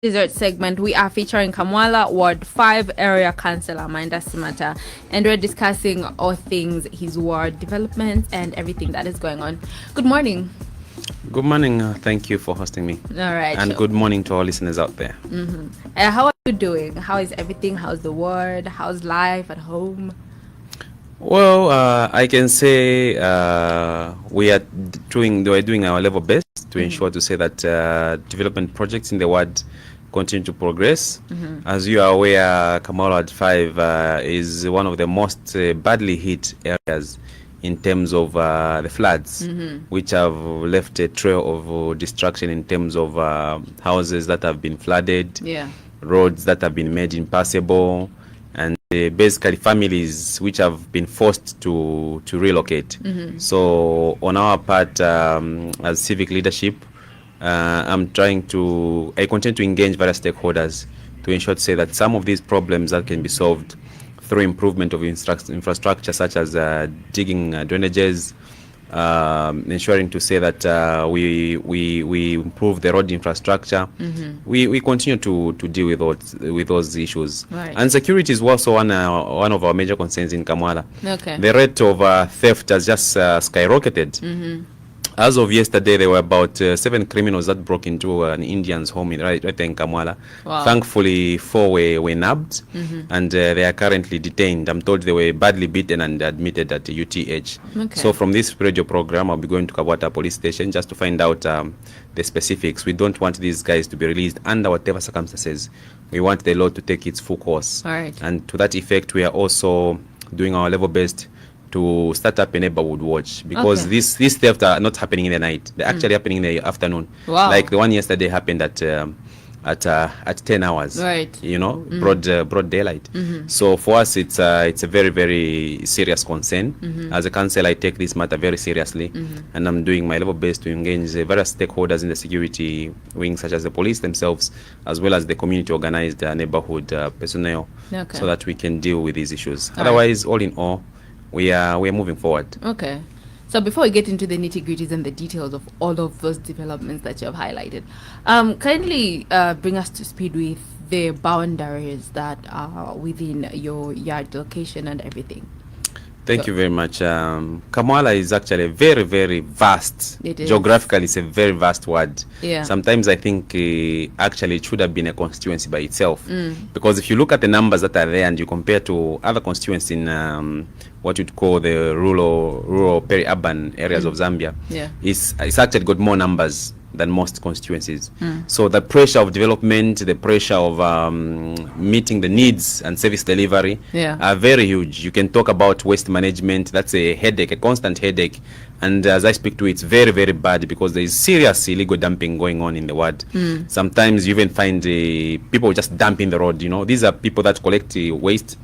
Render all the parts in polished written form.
Dessert segment, we are featuring Kamwala, Ward 5 Area Councillor Mainda Simata, and we're discussing all things his ward development and everything that is going on. Good morning. Good morning. Thank you for hosting me. All right. And good morning to all listeners out there. How are you doing? How is everything? How's the ward? How's life at home? Well, I can say we're doing our level best to ensure to say that development projects in the ward continue to progress. As you are aware, Kamwala Ward 5 is one of the most badly hit areas in terms of the floods, which have left a trail of destruction in terms of houses that have been flooded, roads that have been made impassable, and basically families which have been forced to relocate. So on our part, as civic leadership, I continue to engage various stakeholders to ensure to say that some of these problems that can be solved through improvement of infrastructure such as digging drainages, ensuring to say that we improve the road infrastructure. We continue to deal with those issues. Right. And security is also one of our major concerns in Kamwala. Okay. The rate of theft has just skyrocketed. As of yesterday, there were about 7 criminals that broke into an Indian's home right in Kamwala. Wow. Thankfully, 4 were nabbed, and they are currently detained. I'm told they were badly beaten and admitted at UTH. Okay. So from this radio program, I'll be going to Kamwala police station just to find out the specifics. We don't want these guys to be released under whatever circumstances. We want the law to take its full course. All right. And to that effect, we are also doing our level best to start up a neighborhood watch, because these thefts are not happening in the night. They're actually happening in the afternoon. Wow. Like the one yesterday happened at 10 hours. Right. You know, broad daylight. So for us, it's a very, very serious concern. As a council, I take this matter very seriously, and I'm doing my level best to engage various stakeholders in the security wing, such as the police themselves, as well as the community organized neighborhood personnel, so that we can deal with these issues. Otherwise, all in all, we are moving forward. Okay. So before we get into the nitty-gritties and the details of all of those developments that you have highlighted, kindly bring us to speed with the boundaries that are within your yard location and everything. Thank you very much. Kamwala is actually a very, very vast. It is. Geographically, it's a very vast word. Yeah. Sometimes I think actually it should have been a constituency by itself. Because if you look at the numbers that are there and you compare to other constituencies in what you'd call the rural peri-urban areas of Zambia, it's actually got more numbers than most constituencies. So the pressure of development, the pressure of meeting the needs and service delivery are very huge. You can talk about waste management. That's a headache, a constant headache. And as I speak to it, it's very, very bad, because there is serious illegal dumping going on in the ward. Sometimes you even find people just dumping the road. You know, these are people that collect waste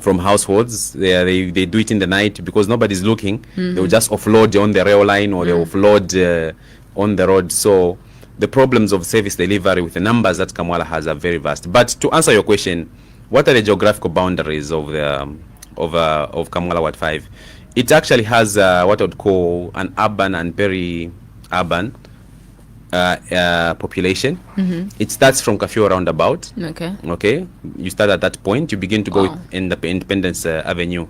from households. They do it in the night because nobody's looking. They will just offload on the rail line, or they offload on the road. So the problems of service delivery with the numbers that Kamwala has are very vast. But to answer your question, what are the geographical boundaries of Kamwala Ward 5? It actually has what I would call an urban and peri-urban population. It starts from Kafio roundabout. Okay. You start at that point. You begin to go in the Independence Avenue.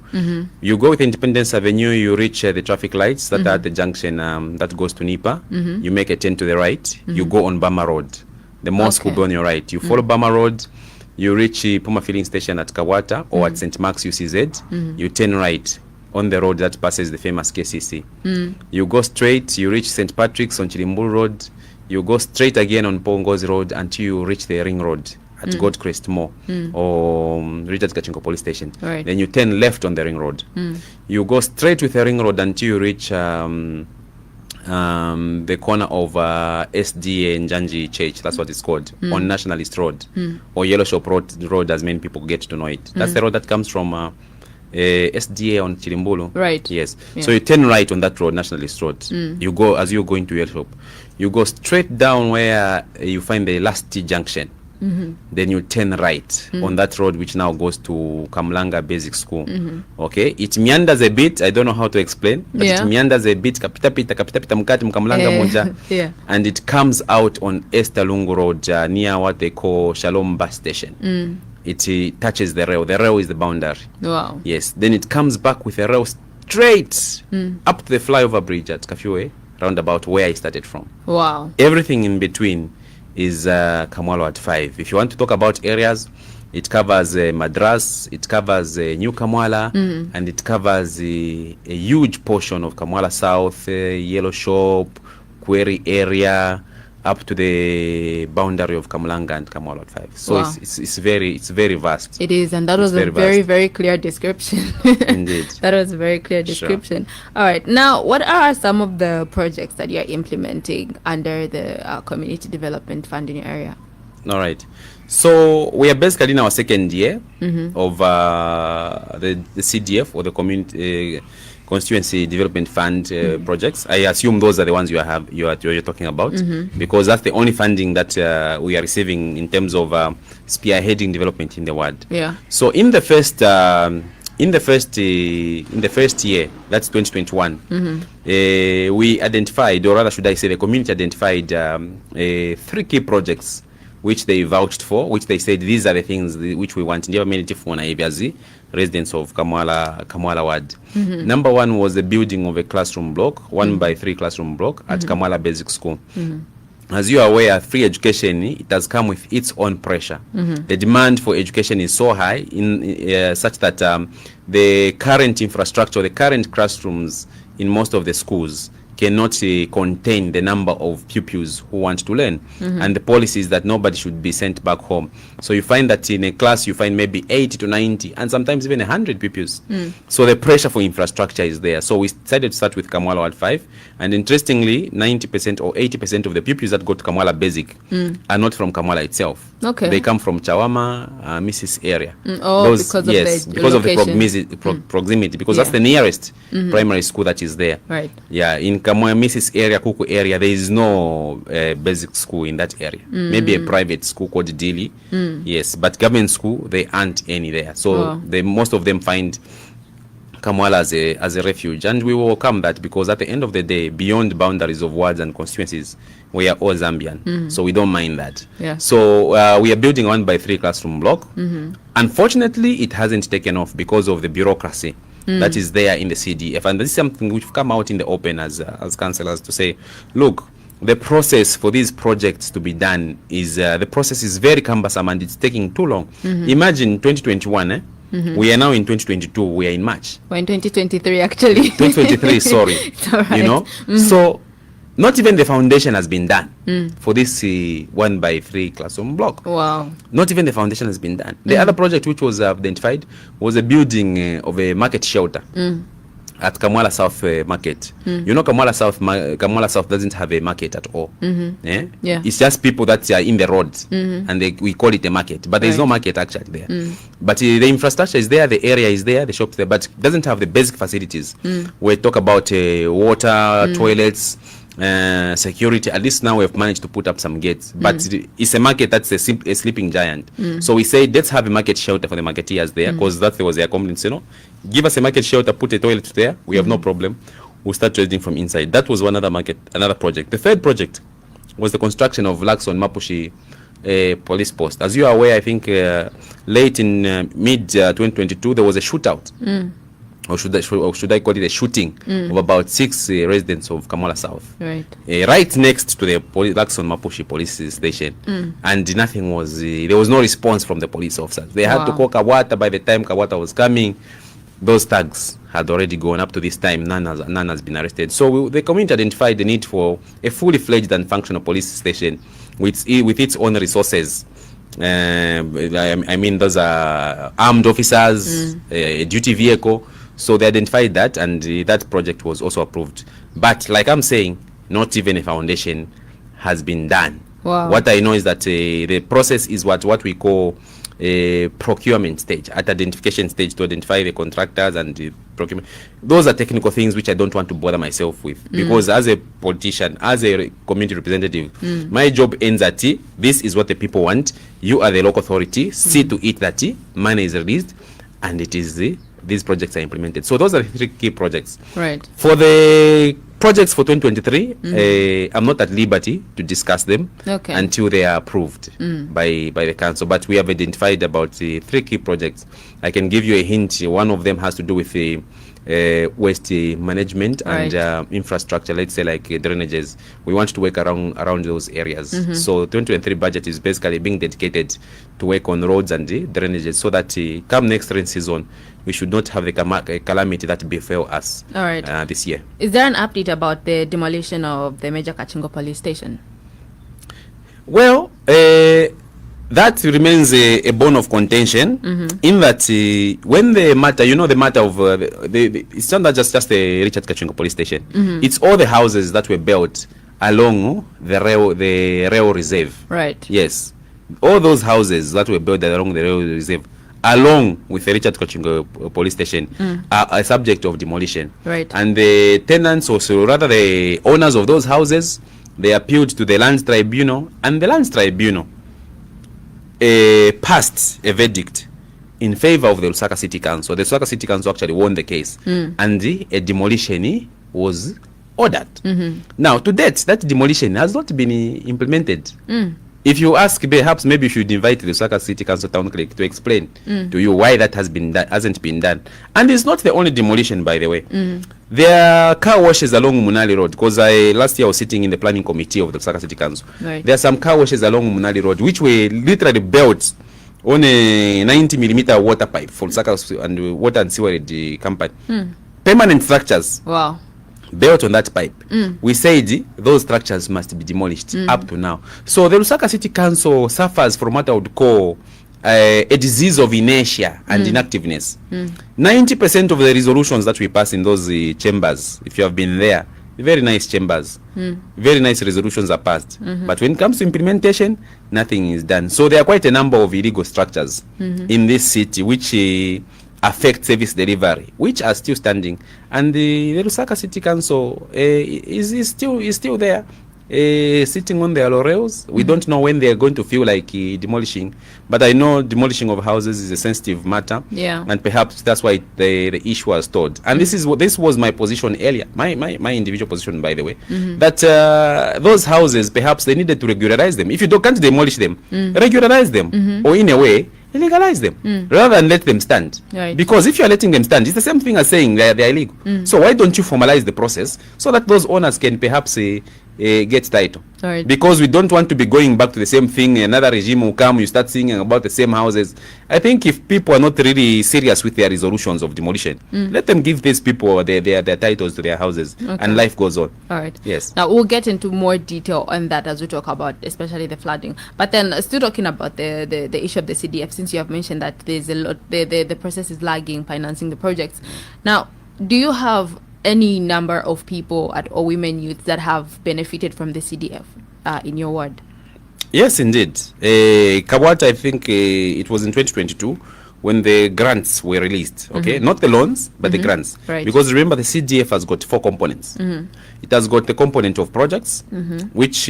You go with Independence Avenue. You reach the traffic lights that are at the junction that goes to Nipa. You make a turn to the right. You go on Bama Road. The mosque will be on your right. You follow Bama Road. You reach Puma filling station at Kawata or at St. Mark's UCZ. You turn right on the road that passes the famous KCC. You go straight. You reach St. Patrick's on Chilimburu Road. You go straight again on Pongo's Road until you reach the Ring Road at Goldcrest Mall or reach at Kachinko Police Station. Right. Then you turn left on the Ring Road. You go straight with the Ring Road until you reach the corner of SDA Njanji Church. That's what it's called, on Nationalist Road, or Yellow Shop Road, as many people get to know it. That's the road that comes from SDA on Chilimbulu. Right. Yes. So you turn right on that road, Nationalist Road. You go, as you're going to Yellow Shop, you go straight down where you find the last T junction. then you turn right on that road which now goes to Kamlanga Basic School. Okay, it meanders a bit. I don't know how to explain, but it meanders a bit. Kapita pita mkati mkamlanga moja, and it comes out on Esther Lungu Road near what they call Shalom Bus Station. It touches the rail. The rail is the boundary. Wow. Yes. Then it comes back with a rail straight up to the flyover bridge at Kafue roundabout where I started from. Wow. Everything in between is Kamwala at 5. If you want to talk about areas, it covers Madras, it covers New Kamwala, and it covers a huge portion of Kamwala South, Yellow Shop, Query area, up to the boundary of Kamlanga and Kamwala at 5. So it's very vast. It is, and that was a very clear description. Indeed. That was a very clear description. Sure. All right. Now, what are some of the projects that you're implementing under the Community Development Fund in your area? All right. So we are basically in our second year of the CDF, or the Community Constituency Development Fund projects. I assume those are the ones you're talking about, because that's the only funding that we are receiving in terms of spearheading development in the ward. Yeah. So in the first year, that's 2021, we identified, or rather should I say, the community identified 3 key projects which they vouched for, which they said these are the things which we want. Residents of Kamwala ward. Number 1 was the building of a classroom block, 1x3 classroom block at Kamwala Basic School. As you are aware, free education, it has come with its own pressure. The demand for education is so high in such that the current infrastructure, the current classrooms in most of the schools cannot contain the number of pupils who want to learn. And the policy is that nobody should be sent back home. So you find that in a class you find maybe 80 to 90 and sometimes even 100 pupils. So the pressure for infrastructure is there. So we decided to start with Kamwala at 5, and interestingly 90% or 80% of the pupils that go to Kamwala Basic are not from Kamwala itself. Okay. They come from Chawama, Mrs. area. Because of the proximity, because that's the nearest primary school that is there. Right. Yeah, in Mrs. area, Kuku area, there is no basic school in that area. Maybe a private school called Dili. Yes, but government school, there aren't any there. So most of them find Kamwala as a refuge, and we welcome that, because at the end of the day, beyond boundaries of wards and constituencies, we are all Zambian, so we don't mind that. Yeah. So we are building a 1x3 classroom block. Unfortunately, it hasn't taken off because of the bureaucracy that is there in the CDF, and this is something which come out in the open as councillors to say, look, the process for these projects to be done is the process is very cumbersome and it's taking too long. Imagine 2021. We are now in 2022. We are in March. We're in 2023, actually. 2023, sorry. Right. You know, so not even the foundation has been done for this 1x3 classroom block. Wow. Not even the foundation has been done. The other project which was identified was a building of a market shelter at Kamwala South market. You know, Kamwala South doesn't have a market at all. Yeah? It's just people that are in the roads, and we call it a market, but there is no market actually there. But the infrastructure is there, the area is there, the shops there, but it doesn't have the basic facilities. We talk about water, toilets, security. At least now we've managed to put up some gates, but it's a market that's a sleeping giant. So we say, let's have a market shelter for the marketeers there, because that was their complaints, you know. Give us a market shelter, put a toilet there, we have no problem. We'll start trading from inside. That was another project. The third project was the construction of Laxon Mapushi police post. As you are aware, I think late in mid 2022 there was a shootout, or should I call it a shooting, of about 6 residents of Kamwala South, right next to the Laxon Mapushi police station, and nothing was there was no response from the police officers. They had to call Kawata. By the time Kawata was coming, those thugs had already gone. Up to this time, none has been arrested. So the community identified the need for a fully fledged and functional police station with its own resources. I mean, those are armed officers, a duty vehicle. So they identified that, and that project was also approved. But like I'm saying, not even a foundation has been done. Wow. What I know is that the process is what we call procurement stage, at identification stage, to identify the contractors and the procurement. Those are technical things which I don't want to bother myself with, because as a politician, as a community representative, my job ends at this is what the people want. You are the local authority. See to it that money is released, and it is these projects are implemented. So those are the 3 key projects. Right. For the projects for 2023, I'm not at liberty to discuss them until they are approved by the council. But we have identified about 3 key projects. I can give you a hint. One of them has to do with the waste management and infrastructure, let's say like drainages. We want to work around those areas. So 2023 budget is basically being dedicated to work on roads and drainages, so that come next rain season, we should not have the calamity that befell us this year. Is there an update about the demolition of the Major Kachingo police station? Well, that remains a bone of contention, in that when the matter, the matter of it's not just the Richard Kachingo police station. It's all the houses that were built along the rail reserve. Right. Yes, all those houses that were built along the rail reserve, along with the Richard Kachingo police station, are a subject of demolition. Right. And the tenants, also rather the owners of those houses, they appealed to the Lands Tribunal, and the Lands Tribunal passed a verdict in favor of the Lusaka City Council. The Lusaka City Council actually won the case, and a demolition was ordered. Now, to date, that demolition has not been implemented. If you ask, perhaps maybe you should invite the Lusaka City Council town clerk to explain to you why that hasn't been done. And it's not the only demolition, by the way. There are car washes along Munali Road, because last year I was sitting in the planning committee of the Lusaka City Council. Right. There are some car washes along Munali Road which were literally built on a 90mm water pipe for Lusaka and Water and Sewerage Company. Permanent structures. Wow. Built on that pipe. We said those structures must be demolished up to now. So the Lusaka City Council suffers from what I would call a disease of inertia and inactiveness. 90% of the resolutions that we pass in those chambers, if you have been there, very nice chambers, very nice resolutions are passed. But when it comes to implementation, nothing is done. So there are quite a number of illegal structures in this city which affect service delivery, which are still standing, and the Lusaka City Council is still there, sitting on their laurels. We don't know when they are going to feel like demolishing, but I know demolishing of houses is a sensitive matter, and perhaps that's why the issue was stored. And this was my position earlier, my individual position, by the way, that those houses, perhaps they needed to regularize them. If you can't demolish them, regularize them, or in a way legalize them, rather than let them stand. Right. Because if you are letting them stand, it's the same thing as saying they are illegal. So why don't you formalize the process so that those owners can perhaps get title? Right. Because we don't want to be going back to the same thing. Another regime will come, you start singing about the same houses. I think if people are not really serious with their resolutions of demolition, let them give these people their titles to their houses, and life goes on. All right. Yes. Now we'll get into more detail on that as we talk about especially the flooding. But then still talking about the issue of the CDF, since you have mentioned that there's a lot, the process is lagging financing the projects. Now, do you have any number of people or women youth that have benefited from the CDF in your ward? Yes, indeed. Kamwala, I think it was in 2022 when the grants were released. Okay, not the loans, but the grants. Right. Because remember, the CDF has got 4 components. It has got the component of projects, which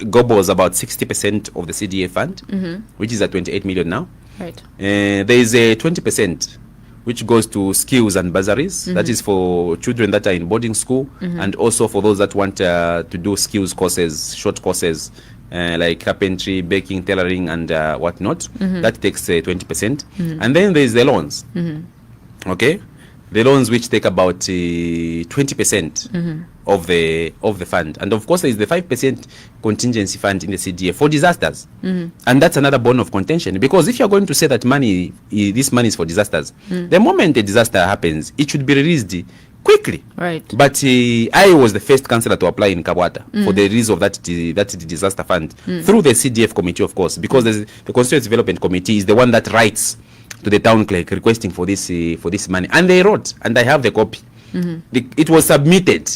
gobbles about 60% of the CDF fund, which is at 28 million now. Right. There is a 20% which goes to skills and bursaries. That is for children that are in boarding school, and also for those that want to do skills courses, short courses, like carpentry, baking, tailoring, and whatnot. That takes 20%. And then there is the loans. Okay, the loans which take about 20% of the fund, and of course there is the 5% contingency fund in the CDF for disasters, and that's another bone of contention, because if you're going to say that this money is for disasters, the moment a disaster happens, it should be released quickly. Right. But I was the first councillor to apply in Kamwala for the release of that disaster fund through the CDF committee, of course, because the Constituency Development Committee is the one that writes to the town clerk requesting for this money, and they wrote, and I have the copy. It was submitted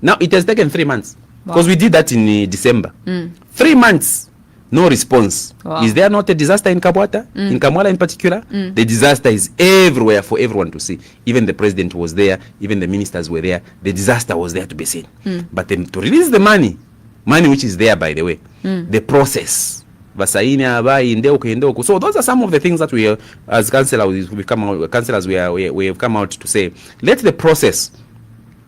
now it has taken 3 months, because we did that in December. 3 months, No response. Wow. Is there not a disaster in Kamwala? In Kamwala in particular? The disaster is everywhere for everyone to see. Even the president was there, even the ministers were there. The disaster was there to be seen. But then to release the money which is there, by the way, the process. So those are some of the things that we, as councillors, we have come out to say. Let the process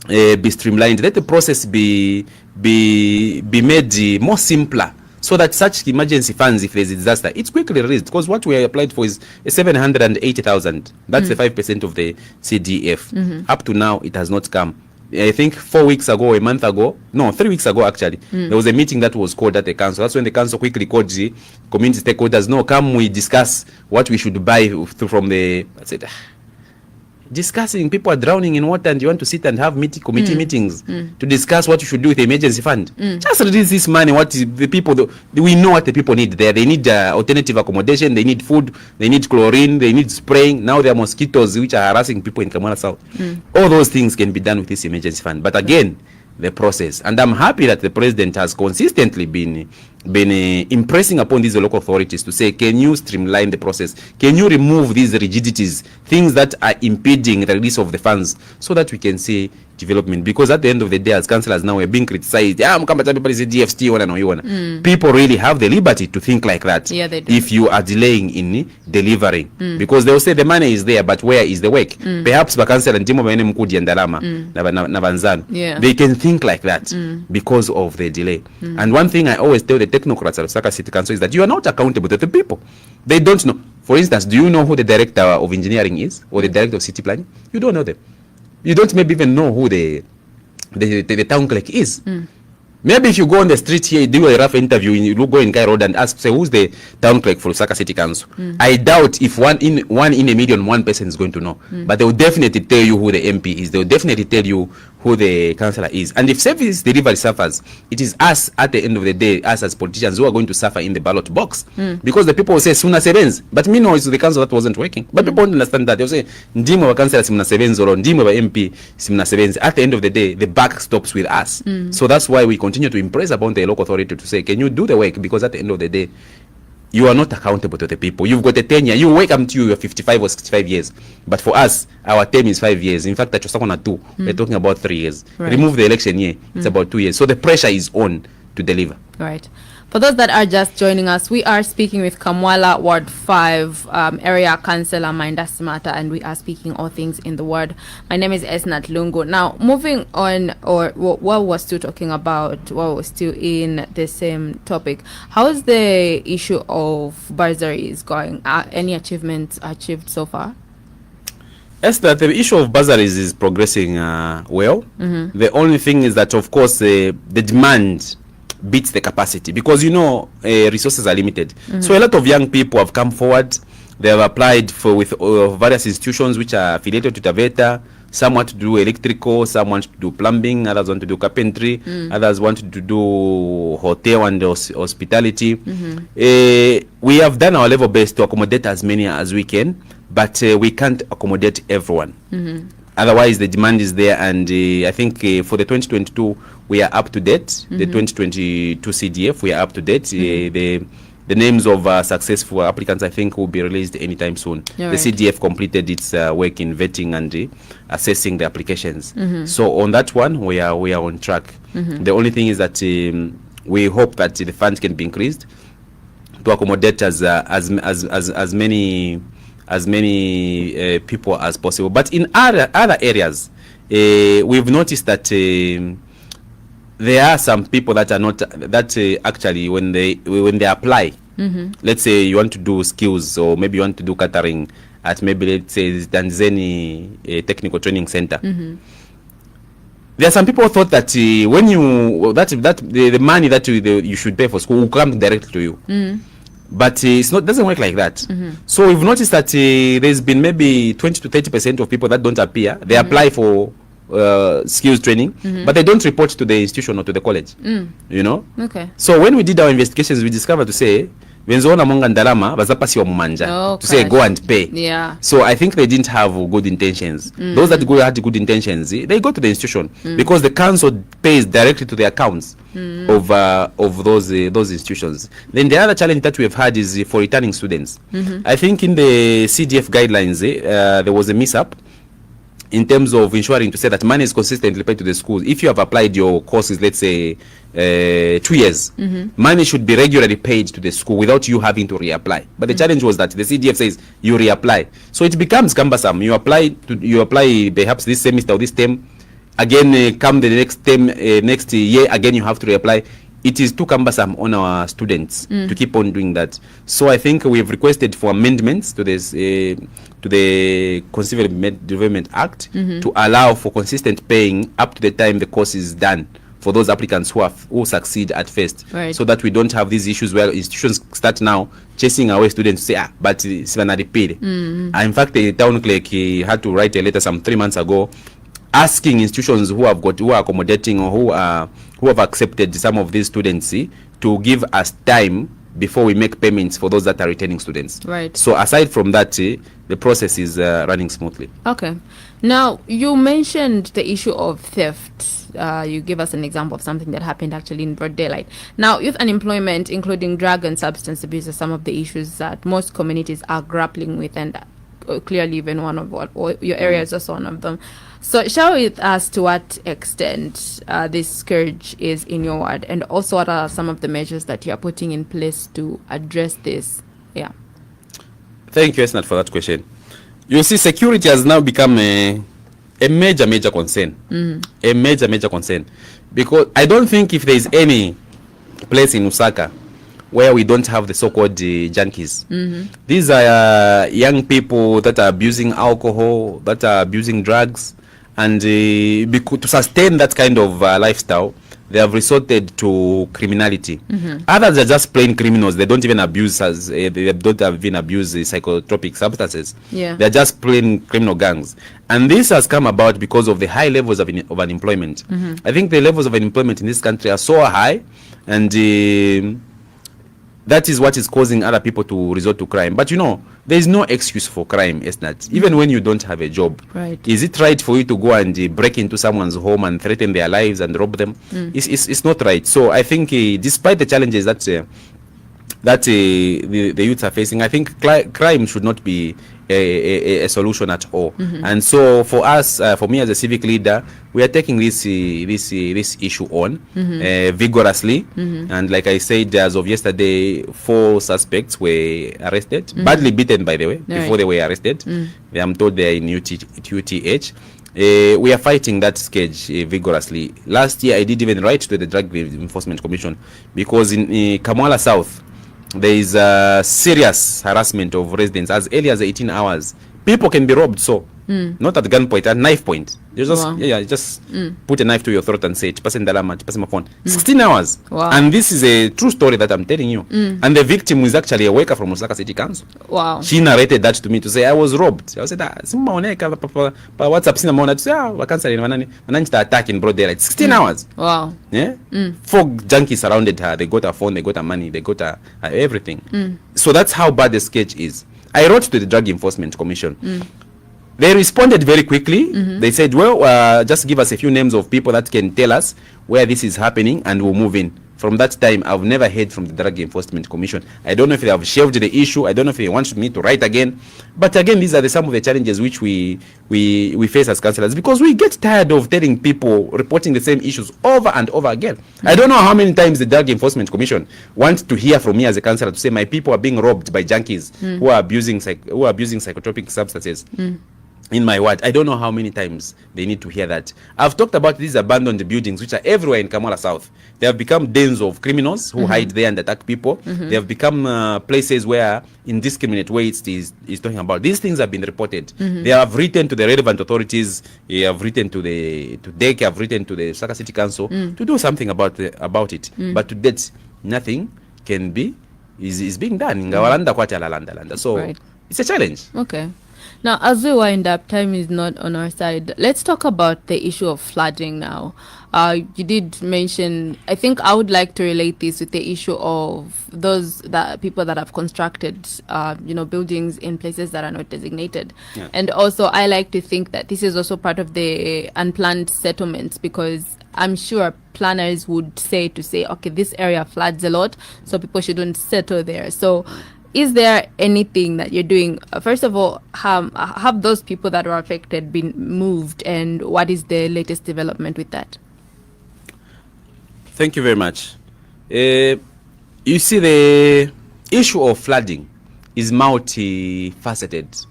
be streamlined. Let the process be made more simpler, so that such emergency funds, if there's a disaster, it's quickly released. Because what we applied for is 780,000. That's the 5% of the CDF. Up to now, it has not come. I think 4 weeks ago, a month ago, no, 3 weeks ago actually, there was a meeting that was called at the council. That's when the council quickly called the community stakeholders. No, come, we discuss what we should buy from the. I said, discussing, people are drowning in water, and you want to sit and have committee meetings to discuss what you should do with the emergency fund. Just release this money. What is the people? We know what the people need there. They need alternative accommodation. They need food. They need chlorine. They need spraying. Now there are mosquitoes which are harassing people in Kamwala South. All those things can be done with this emergency fund. But again, the process. And I'm happy that the president has consistently been impressing upon these local authorities to say, can you streamline the process? Can you remove these rigidities, things that are impeding the release of the funds, so that we can see development? Because at the end of the day, as councillors now, we're being criticized. People say DFT, people really have the liberty to think like that. Yeah, they do. If you are delaying in delivering, because they'll say the money is there, but where is the work? Perhaps the councillor and they can think like that because of the delay. And one thing I always tell the technocrats at Lusaka City Council is that you are not accountable to the people. They don't know. For instance, do you know who the director of engineering is, or the director of city planning? You don't know them. You don't maybe even know who the town clerk is. Maybe if you go on the street here, do a rough interview, you go in Cairo Road and ask, say, who's the town clerk for Lusaka City Council? I doubt if one in a million, one person is going to know. But they will definitely tell you who the MP is. They will definitely tell you who the councillor is. And if service delivery suffers, it is us at the end of the day, us as politicians, who are going to suffer in the ballot box. Because the people will say, Suna Sevens. But me know it's the council that wasn't working. But people don't understand that. They'll say, Ndimo wa councillor Simuna Sevens, or Ndimo wa MP Simuna Sevens. At the end of the day, the buck stops with us. So that's why we continue to impress upon the local authority to say, can you do the work? Because at the end of the day, you are not accountable to the people. You've got a tenure. You wake up to you're 55 or 65 years. But for us, our term is 5 years. In fact, at Chosakona 2, we're talking about 3 years. Right. Remove the election year, it's about 2 years. So the pressure is on to deliver. Right. For those that are just joining us, we are speaking with Kamwala Ward 5 Area Councillor Mainda Simata, and we are speaking all things in the ward. My name is Esnat Lungu. Now, moving on, or what we're still talking about, while we're still in the same topic, how is the issue of bursaries going? Any achievements achieved so far? Esther, the issue of bursaries is progressing well. The only thing is that, of course, the demand beats the capacity, because resources are limited. So a lot of young people have come forward. They have applied with various institutions which are affiliated to Taveta. Some want to do electrical, some want to do plumbing, others want to do carpentry, others want to do hotel and hospitality. We have done our level best to accommodate as many as we can, but we can't accommodate everyone. Otherwise, the demand is there, and I think for the 2022, we are up to date. The 2022 CDF, we are up to date. The names of successful applicants, I think, will be released anytime soon. Right. The CDF completed its work in vetting and assessing the applications. So on that one, we are on track. The only thing is that we hope that the funds can be increased to accommodate as many people as possible. But in other areas, we've noticed that there are some people that are not actually when they apply. Let's say you want to do skills, or maybe you want to do catering at maybe, let's say, Tanzania Technical Training Center. There are some people who thought that when you the money that you should pay for school will come directly to you. But it's not, doesn't work like that. So we've noticed that there's been maybe 20 to 30% of people that don't appear. They apply for skills training, but they don't report to the institution or to the college. Okay. So when we did our investigations, we discovered to say venzoona monga ndalama bazapasiwa mumanja to say go and pay. Yeah. So I think they didn't have good intentions. Those that had good intentions, they go to the institution because the council pays directly to the accounts of those institutions. Then the other challenge that we have had is for returning students. I think in the CDF guidelines there was a mishap in terms of ensuring to say that money is consistently paid to the schools. If you have applied your courses, let's say 2 years, money should be regularly paid to the school without you having to reapply. But the challenge was that the CDF says you reapply, so it becomes cumbersome. You apply perhaps this semester or this term, again come the next term, next year again you have to reapply. It is too cumbersome on our students to keep on doing that. So I think we have requested for amendments to this to the Consumer Development Act to allow for consistent paying up to the time the course is done for those applicants who succeed at first, so that we don't have these issues where institutions start now chasing away students to say but sivana repeat. In fact, the town clerk had to write a letter some 3 months ago asking institutions who are accommodating or who have accepted some of these students to give us time before we make payments for those that are returning students. Right. So aside from that, the process is running smoothly. Okay. Now, you mentioned the issue of theft. You gave us an example of something that happened actually in broad daylight. Now, youth unemployment, including drug and substance abuse, are some of the issues that most communities are grappling with, and clearly even one of your area is also one of them. So share with us to what extent this scourge is in your ward, and also what are some of the measures that you are putting in place to address this? Yeah. Thank you, Esnat, for that question. You see, security has now become a major concern. A major concern. Because I don't think if there is any place in Lusaka where we don't have the so-called junkies. These are young people that are abusing alcohol, that are abusing drugs, and to sustain that kind of lifestyle, they have resorted to criminality. Others are just plain criminals. They don't even abuse they don't even abuse psychotropic substances. They're just plain criminal gangs. And this has come about because of the high levels of unemployment. I think the levels of unemployment in this country are so high, and that is what is causing other people to resort to crime. But there is no excuse for crime, Esnat. Even when you don't have a job. Right. Is it right for you to go and break into someone's home and threaten their lives and rob them? It's not right. So I think despite the challenges that the youths are facing, I think crime should not be a solution at all. And so for us, for me as a civic leader, we are taking this issue on vigorously. And like I said, as of yesterday, 4 suspects were arrested, badly beaten by the way, before they were arrested. I'm told they are in UTH. We are fighting that scourge vigorously. Last year I did even write to the Drug Enforcement Commission, because in Kamwala South there is serious harassment of residents as early as 18 hours. People can be robbed, so not at gunpoint, at knife point. You just put a knife to your throat and say, "Pass ndalama, pass my phone." 16 hours. Wow. And this is a true story that I'm telling you. And the victim is actually a worker from Lusaka City Council. Wow. She narrated that to me to say, I was robbed. I said, simaoneka pa WhatsApp sina maona to say, wakansari wanani attack in broad daylight. 16 hours. Wow. Yeah. 4 junkies surrounded her. They got her phone, they got her money, they got her everything. So that's how bad the sketch is. I wrote to the Drug Enforcement Commission. They responded very quickly. They said, well, just give us a few names of people that can tell us where this is happening and we'll move in. From that time, I've never heard from the Drug Enforcement Commission. I don't know if they have shelved the issue. I don't know if they want me to write again. But again, these are some of the challenges which we face as councillors, because we get tired of telling people, reporting the same issues over and over again. I don't know how many times the Drug Enforcement Commission wants to hear from me as a councillor to say my people are being robbed by junkies who are abusing psychotropic substances. In my ward, I don't know how many times they need to hear that. I've talked about these abandoned buildings which are everywhere in Kamwala South. They have become dens of criminals who hide there and attack people. They have become places where indiscriminate ways is talking about. These things have been reported. They have written to the relevant authorities. They have written to DEC, have written to the Lusaka City Council to do something about it. But to date, nothing is being done. So it's a challenge. Okay. Now, as we wind up, time is not on our side. Let's talk about the issue of flooding now. You did mention, I think I would like to relate this with the issue of those that people that have constructed, buildings in places that are not designated. Yeah. And also, I like to think that this is also part of the unplanned settlements, because I'm sure planners would say, okay, this area floods a lot, so people shouldn't settle there. So is there anything that you're doing? First of all, have those people that were affected been moved, and what is the latest development with that? Thank you very much. You see, the issue of flooding is multifaceted.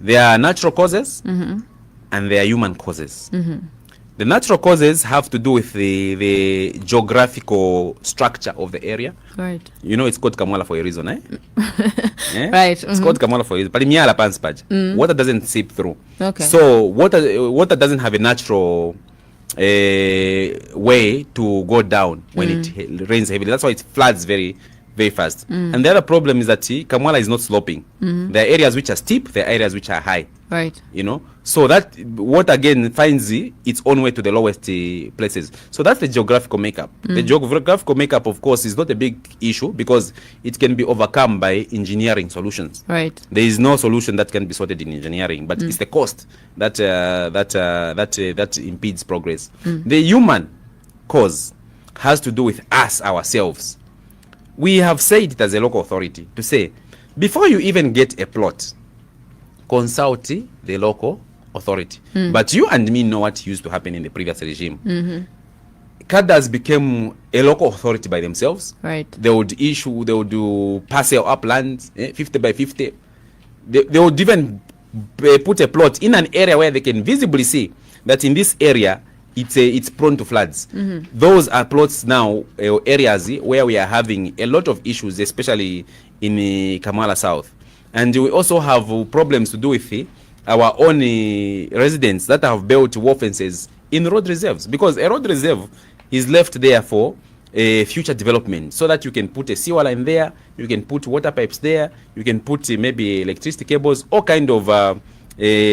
There are natural causes, and there are human causes. The natural causes have to do with the geographical structure of the area. Right. You know, it's called Kamwala for a reason, eh? Yeah? Right. It's called Kamwala for a reason. Palimiala panspaj. Water doesn't seep through. Okay. So water doesn't have a natural way to go down when it rains heavily. That's why it floods very, very fast. And the other problem is that Kamwala is not sloping. There are areas which are steep, there are areas which are high. Right. You know, so that water again finds its own way to the lowest places. So that's the geographical makeup. The geographical makeup, of course, is not a big issue because it can be overcome by engineering solutions. Right. There is no solution that can be sorted in engineering, but it's the cost that impedes progress. The human cause has to do with us ourselves. We have said it as a local authority to say, before you even get a plot, consult the local authority. But you and me know what used to happen in the previous regime. Cadres became a local authority by themselves. Right. They would do parcel uplands, 50 by 50. They would even put a plot in an area where they can visibly see that in this area it's prone to floods. Those are plots now, areas where we are having a lot of issues, especially in Kamwala South. And we also have problems to do with our own residents that have built wall fences in road reserves, because a road reserve is left there for future development, so that you can put a sewer line there, you can put water pipes there, you can put maybe electricity cables, all kind of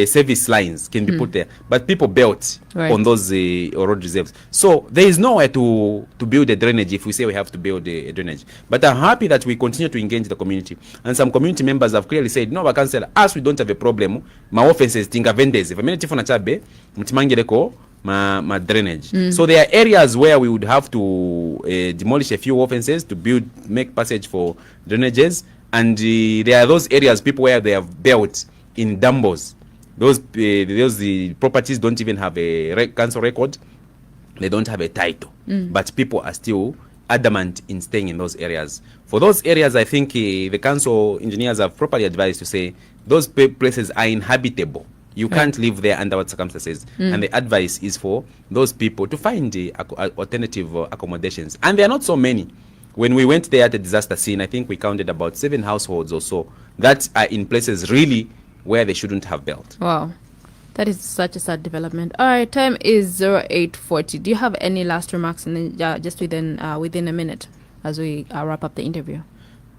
service lines can be put there. But people built on those road reserves, so there is nowhere to build a drainage if we say we have to build a drainage. But I'm happy that we continue to engage the community, and some community members have clearly said, no, councillor, us we don't have a problem. My offenses tinga vendors if a minute for chabe mtimangireko ma drainage. So there are areas where we would have to demolish a few offenses to make passage for drainages, and there are those areas people where they have built in dumbos. Those the properties don't even have a council record. They don't have a title, but people are still adamant in staying in those areas. For those areas, I think the council engineers have properly advised to say those places are inhabitable. You can't live there under what circumstances. And the advice is for those people to find alternative accommodations. And there are not so many. When we went there at the disaster scene, I think we counted about 7 households or so that are in places really where they shouldn't have built. Wow. That is such a sad development. All right, time is 08:40. Do you have any last remarks just within a minute as we wrap up the interview?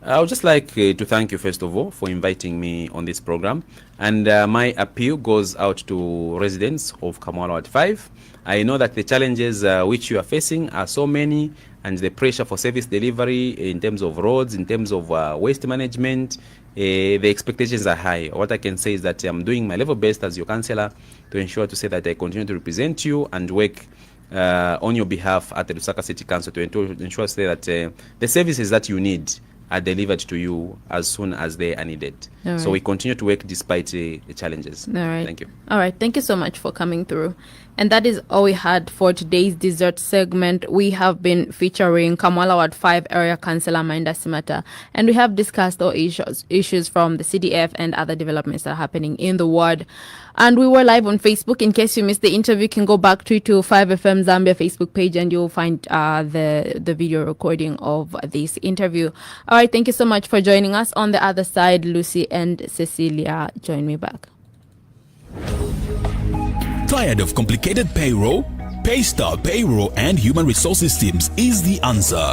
I would just like to thank you, first of all, for inviting me on this program. And my appeal goes out to residents of Kamwala Ward 5. I know that the challenges which you are facing are so many, and the pressure for service delivery in terms of roads, in terms of waste management, the expectations are high. What I can say is that I'm doing my level best as your councillor to ensure to say that I continue to represent you and work on your behalf at the Lusaka City Council to ensure say that the services that you need are delivered to you as soon as they are needed. So we continue to work despite the challenges. All right. Thank you. All right. Thank you so much for coming through. And that is all we had for today's dessert segment. We have been featuring Kamwala Ward 5 Area Councillor Mainda Simata, and we have discussed all issues from the CDF and other developments that are happening in the ward. And we were live on Facebook. In case you missed the interview, you can go back to 5FM Zambia Facebook page and you'll find the video recording of this interview. All right, thank you so much for joining us. On the other side, Lucy and Cecilia join me back. Tired of complicated payroll? Paystop Payroll and Human Resources Teams is the answer.